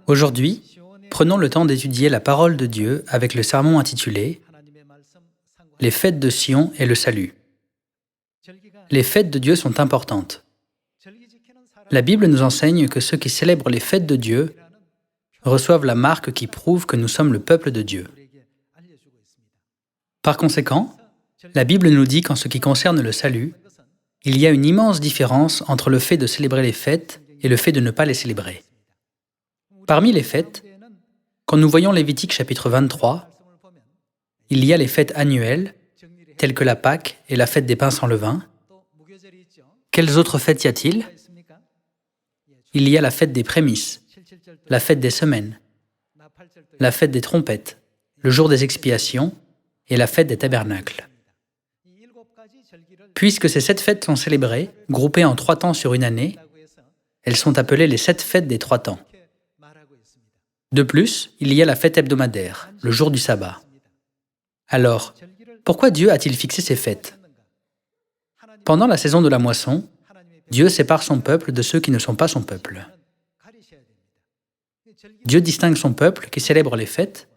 Aujourd'hui, prenons le temps d'étudier la parole de Dieu avec le sermon intitulé « Les fêtes de Sion et le salut ». Les fêtes de Dieu sont importantes. La Bible nous enseigne que ceux qui célèbrent les fêtes de Dieu reçoivent la marque qui prouve que nous sommes le peuple de Dieu. Par conséquent, la Bible nous dit qu'en ce qui concerne le salut, il y a une immense différence entre le fait de célébrer les fêtes et le fait de ne pas les célébrer. Parmi les fêtes, quand nous voyons Lévitique chapitre 23, il y a les fêtes annuelles, telles que la Pâque et la fête des pains sans levain. Quelles autres fêtes y a-t-il? Il y a la fête des prémices, la fête des semaines, la fête des trompettes, le jour des expiations et la fête des tabernacles. Puisque ces 7 fêtes sont célébrées, groupées en 3 temps sur une année, elles sont appelées les 7 fêtes des 3 temps. De plus, il y a la fête hebdomadaire, le jour du sabbat. Alors, pourquoi Dieu a-t-il fixé ces fêtes? Pendant la saison de la moisson, Dieu sépare son peuple de ceux qui ne sont pas son peuple. Dieu distingue son peuple qui célèbre les fêtes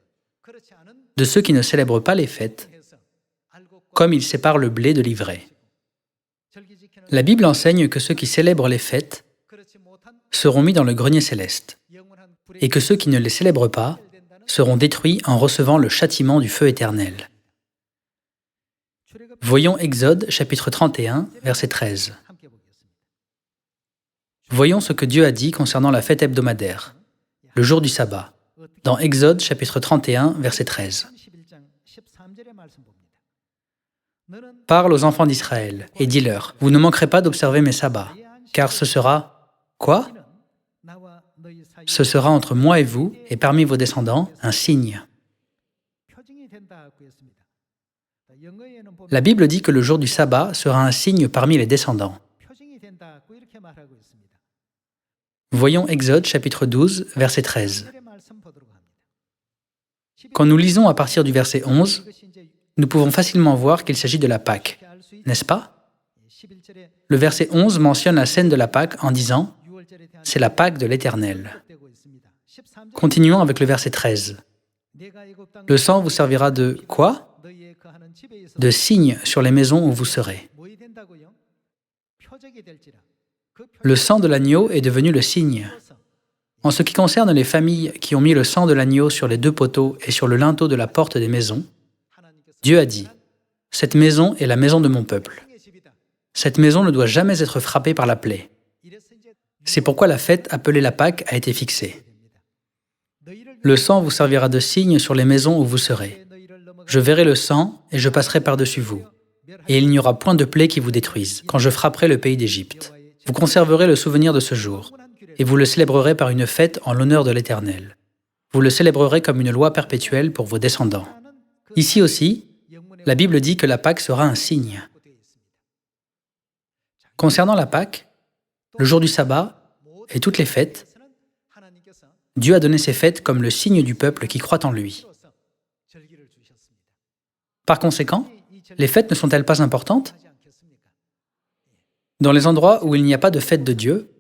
de ceux qui ne célèbrent pas les fêtes, comme il sépare le blé de l'ivraie. La Bible enseigne que ceux qui célèbrent les fêtes seront mis dans le grenier céleste, et que ceux qui ne les célèbrent pas seront détruits en recevant le châtiment du feu éternel. Voyons Exode chapitre 31, verset 13. Voyons ce que Dieu a dit concernant la fête hebdomadaire, le jour du sabbat, dans Exode chapitre 31, verset 13. Parle aux enfants d'Israël et dis-leur, vous ne manquerez pas d'observer mes sabbats, car ce sera... Quoi? Ce sera entre moi et vous, et parmi vos descendants, un signe. La Bible dit que le jour du sabbat sera un signe parmi les descendants. Voyons Exode chapitre 12, verset 13. Quand nous lisons à partir du verset 11, nous pouvons facilement voir qu'il s'agit de la Pâque, n'est-ce pas? Le verset 11 mentionne la scène de la Pâque en disant « C'est la Pâque de l'Éternel ». Continuons avec le verset 13. Le sang vous servira de quoi? De signe sur les maisons où vous serez. Le sang de l'agneau est devenu le signe. En ce qui concerne les familles qui ont mis le sang de l'agneau sur les 2 poteaux et sur le linteau de la porte des maisons, Dieu a dit, « Cette maison est la maison de mon peuple. Cette maison ne doit jamais être frappée par la plaie. » C'est pourquoi la fête appelée la Pâque a été fixée. Le sang vous servira de signe sur les maisons où vous serez. Je verrai le sang et je passerai par-dessus vous. Et il n'y aura point de plaie qui vous détruise, quand je frapperai le pays d'Égypte. Vous conserverez le souvenir de ce jour, et vous le célébrerez par une fête en l'honneur de l'Éternel. Vous le célébrerez comme une loi perpétuelle pour vos descendants. Ici aussi, la Bible dit que la Pâque sera un signe. Concernant la Pâque, le jour du sabbat et toutes les fêtes, Dieu a donné ces fêtes comme le signe du peuple qui croit en lui. Par conséquent, les fêtes ne sont-elles pas importantes? Dans les endroits où il n'y a pas de fête de Dieu,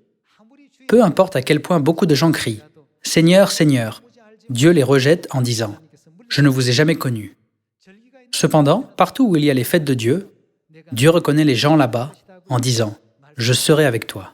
peu importe à quel point beaucoup de gens crient « Seigneur, Seigneur », Dieu les rejette en disant « Je ne vous ai jamais connu ». Cependant, partout où il y a les fêtes de Dieu, Dieu reconnaît les gens là-bas en disant « Je serai avec toi ».